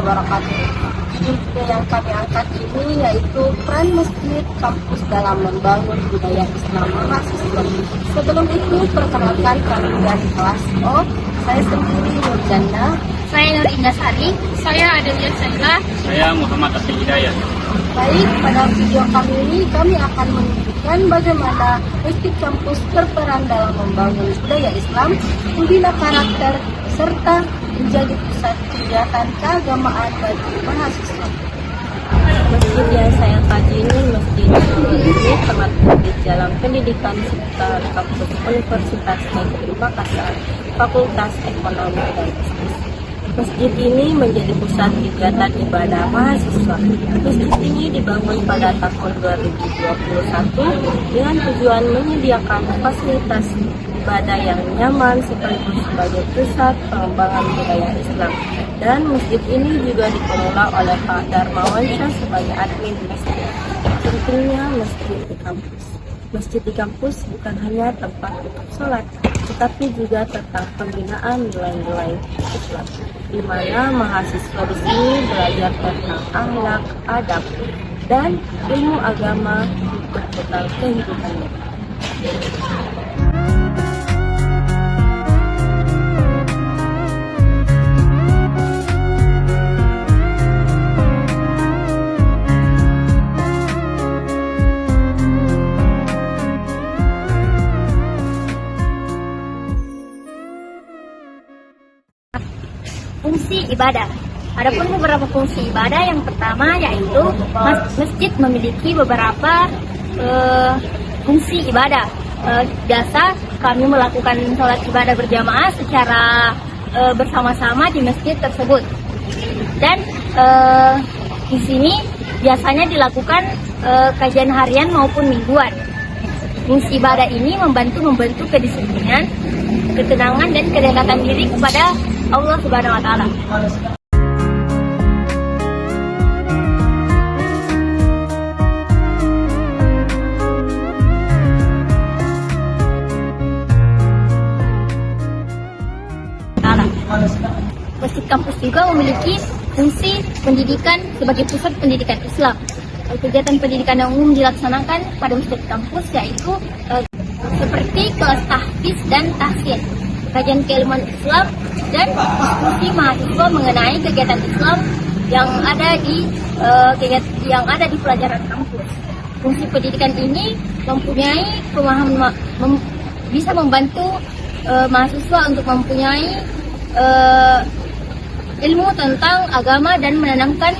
wabarakatuh. Inti yang kami angkat ini yaitu peran masjid kampus dalam membangun budaya Islam mahasiswa. Sebelum itu, perkenalkan kami dari kelas O. Saya sendiri Nurjana. Saya Nur Indasari. Saya Adelia Saila. Saya Muhammad Asri Hidayat. Baik, pada video kami ini kami akan menunjukkan bagaimana masjid kampus berperan dalam membangun budaya Islam, membina karakter, serta menjadi pusat kegiatan keagamaan bagi mahasiswa. Masjid yang saya kaji ini masjid ini terletak di Jalan Pendidikan sekitar kampus Universitas Negeri Makassar, Fakultas Ekonomi dan Bisnis. Masjid ini menjadi pusat kegiatan ibadah mahasiswa. Masjid ini dibangun pada tahun 2021 dengan tujuan menyediakan fasilitas ibadah yang nyaman sekaligus sebagai pusat pengembangan budaya Islam. Dan masjid ini juga dikelola oleh Pak Darmawan Syah sebagai admin masjid. Pentingnya masjid di kampus. Masjid di kampus bukan hanya tempat untuk sholat, tetapi juga tentang pembinaan nilai-nilai Islam, di mana mahasiswa di sini belajar tentang akhlak, adab, dan ilmu agama untuk bekal kehidupannya. Fungsi ibadah. Adapun beberapa fungsi ibadah, yang pertama yaitu masjid memiliki beberapa fungsi ibadah. Biasa kami melakukan sholat ibadah berjamaah secara bersama-sama di masjid tersebut. Dan di sini biasanya dilakukan kajian harian maupun mingguan. Fungsi ibadah ini membantu kedisiplinan, ketenangan, dan kedekatan diri kepada Allah Subhanahu wa Ta'ala. Masjid kampus juga memiliki fungsi pendidikan sebagai pusat pendidikan Islam. Kegiatan pendidikan yang umum dilaksanakan pada masjid kampus yaitu seperti kelas tahfiz dan tahsin, kajian keilmuan Islam, dan diskusi mahasiswa mengenai kegiatan Islam yang ada di pelajaran kampus. Fungsi pendidikan ini mempunyai pemahaman, bisa membantu mahasiswa untuk mempunyai ilmu tentang agama dan menanamkan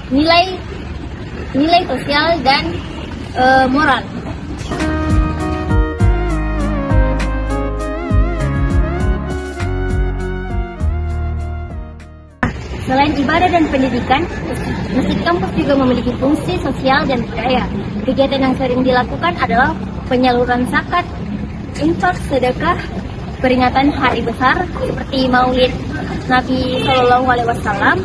nilai sosial dan moral. Selain ibadah dan pendidikan, masjid kampus juga memiliki fungsi sosial dan budaya. Kegiatan yang sering dilakukan adalah penyaluran zakat, infak, sedekah, peringatan hari besar seperti Maulid Nabi Shallallahu Alaihi Wasallam.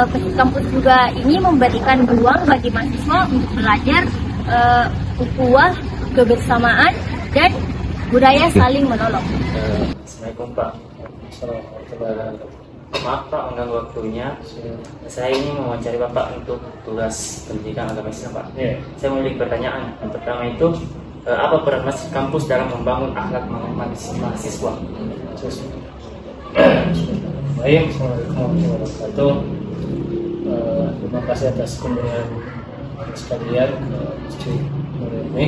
Masjid kampus juga ini memberikan ruang bagi mahasiswa untuk belajar ukhuwah, kebersamaan, dan budaya saling menolong. Assalamualaikum Pak. Maaf Pak mengganggu waktunya. Saya ini mewawancari Bapak untuk tugas pendidikan agama Islam Pak. Saya memiliki pertanyaan. Yang pertama itu, apa peran masjid kampus dalam membangun akhlak mahasiswa? Baik, Assalamualaikum warahmatullahi wabarakatuh. Terima kasih atas kunjungan sekalian ke Masjid Nurul ini.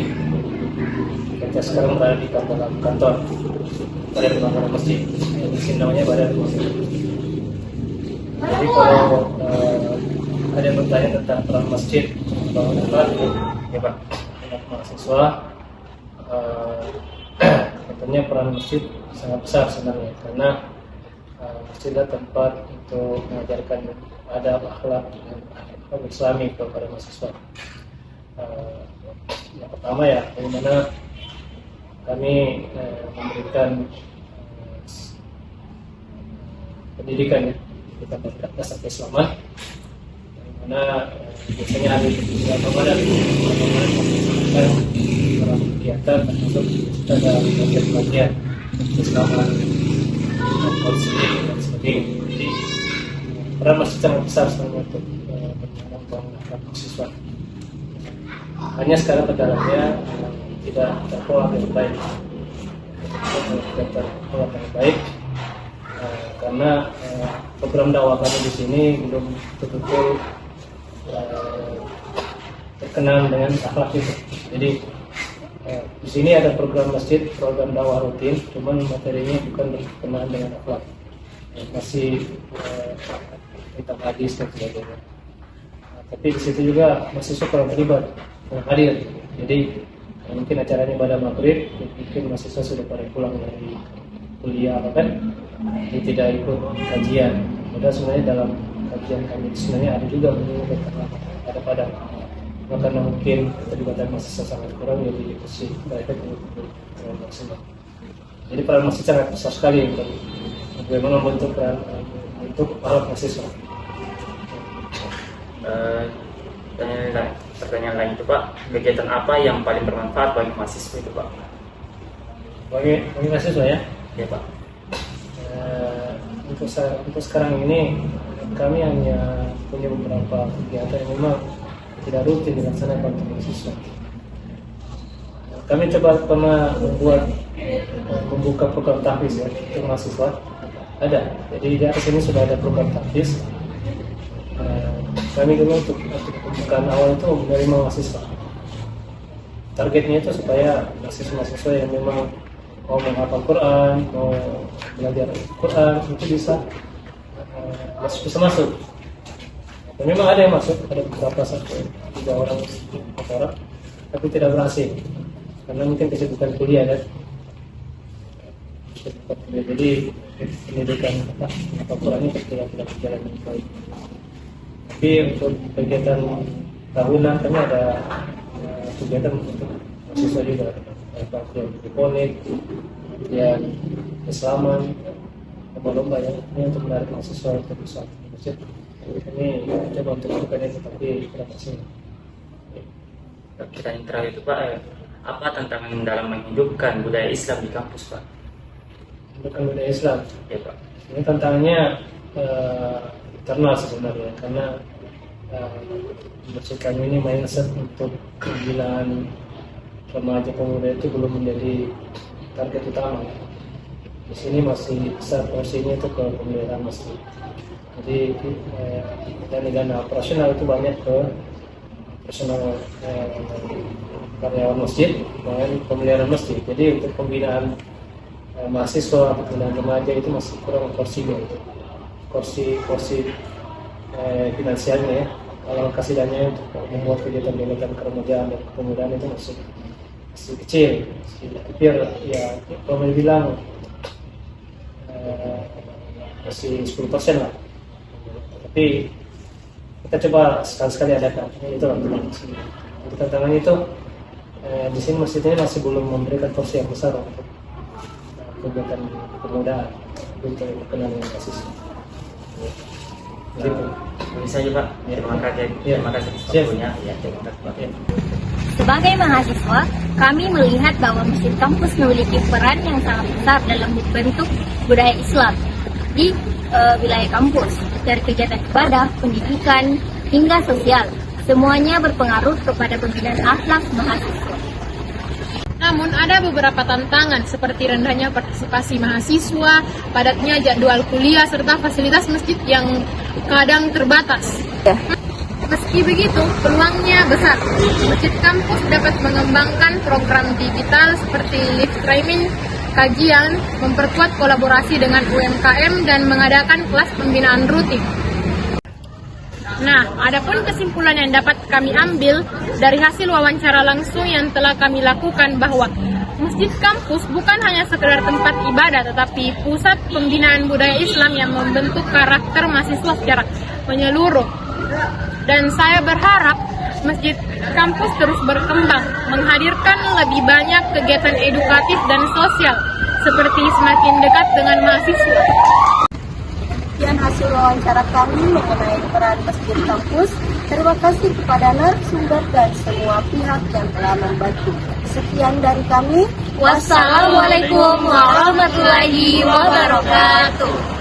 Kita sekarang berada di kantor Badan Pembangunan Masjid. Di sini namanya Badan Pembangunan Masjid. Jadi kalau ada yang bertanya tentang peran masjid membangun akhlak, ya Pak, anak mahasiswa, tentunya peran masjid sangat besar sebenarnya, karena masjid adalah tempat untuk mengajarkan adab, akhlak, dan akhlak Islami kepada mahasiswa. Yang pertama ya, bagaimana kami memberikan pendidikan ya, pendidikan dasar keislaman, di mana biasanya ada bagaimana dalam kegiatan termasuk kita ada bagian keislaman, konseling dan sebagainya. Jadi peran masjid sangat besar sebenarnya untuk membangun akhlak mahasiswa. Hanya sekarang kendalanya tidak terkelola dengan baik, karena program dakwah kami di sini belum betul-betul terkenal dengan akhlak itu. Jadi di sini ada program masjid, program dakwah rutin, cuman materinya bukan berkenaan dengan akhlak, masih tentang hadis dan sebagainya. Tapi di situ juga mahasiswa kurang terlibat, kurang hadir. Jadi mungkin acaranya pada maghrib, mungkin mahasiswa sudah pada pulang dari kuliah kan, jadi tidak ikut kajian. Padahal sebenarnya dalam kajian kami sebenarnya ada juga ada pada karena mungkin keterlibatan mahasiswa sangat kurang, jadi masih mereka terlalu maksimal. Jadi peran masih sangat besar sekali untuk bagaimana membentuk para mahasiswa. Pertanyaan lain itu Pak, kegiatan apa yang paling bermanfaat bagi mahasiswa itu Pak? Bagi mahasiswa ya? Ya Pak. Untuk sekarang ini kami hanya punya beberapa kegiatan yang memang tidak rutin dilaksanakan untuk mahasiswa. Kami pernah membuka program tahfiz ya untuk mahasiswa. Ada, jadi di atas ini sudah ada program tahfiz. Kami dulu untuk pembukaan awal itu menerima mahasiswa. Targetnya itu supaya mahasiswa yang memang mau menghafal Quran, mau belajar Quran itu bisa masuk. Dan memang ada yang masuk, ada beberapa 1-3 orang tapi tidak berhasil karena mungkin kesibukan kuliah kan. Jadi pendidikan Al-Quran ini tidak berjalan dengan baik. Tapi untuk kegiatan tahunan kami ada kegiatan untuk mahasiswa juga, bagian hidroponik, kemudian keislaman, lomba-lomba ya, ini untuk menarik mahasiswa untuk bisa masjid. Ini coba untuk melakukan itu tapi tidak maksimal. Pertanyaan terakhir itu Pak, apa tantangan dalam menghidupkan budaya Islam di kampus Pak? Menghidupkan budaya Islam? Ya Pak. Ini tantangannya internal sebenarnya, karena masjid kami ini mindset untuk pembinaan remaja pemuda itu belum menjadi target utama. Di sini masih besar porsinya itu ke pemeliharaan masjid. Jadi dana operasional itu banyak ke operasional karyawan masjid dan pemeliharaan masjid. Jadi untuk pembinaan mahasiswa, pembinaan remaja itu masih kurang porsinya. Porsi finansialnya ya. Kalau kasih dana untuk membuat kegiatan-kegiatan keremajaan dan kepemudaan itu masih kecil. Hampir ya kalau mau dibilang masih 10% lah. Tapi kita coba sekali-sekali adakan. Itu tantangan itu di sini masjidnya masih belum memberikan porsi yang besar untuk kegiatan kepemudaan untuk berkenan dengan kasus. Bisa aja Pak. Terima kasih. Terima kasih waktunya. Ya, terima kasih Pak. Sebagai mahasiswa, kami melihat bahwa masjid kampus memiliki peran yang sangat besar dalam membentuk budaya Islam di wilayah kampus. Dari kegiatan ibadah, pendidikan, hingga sosial, semuanya berpengaruh kepada pembinaan akhlak mahasiswa. Namun ada beberapa tantangan seperti rendahnya partisipasi mahasiswa, padatnya jadwal kuliah, serta fasilitas masjid yang kadang terbatas. Meski begitu, peluangnya besar. Masjid kampus dapat mengembangkan program digital seperti live streaming, kajian, memperkuat kolaborasi dengan UMKM, dan mengadakan kelas pembinaan rutin. Nah, adapun kesimpulan yang dapat kami ambil dari hasil wawancara langsung yang telah kami lakukan bahwa masjid kampus bukan hanya sekedar tempat ibadah, tetapi pusat pembinaan budaya Islam yang membentuk karakter mahasiswa secara menyeluruh. Dan saya berharap masjid kampus terus berkembang, menghadirkan lebih banyak kegiatan edukatif dan sosial, seperti semakin dekat dengan mahasiswa. Sekian hasil wawancara kami mengenai peran masjid kampus. Terima kasih kepada narasumber dan semua pihak yang telah membantu. Sekian dari kami. Wassalamualaikum warahmatullahi wabarakatuh.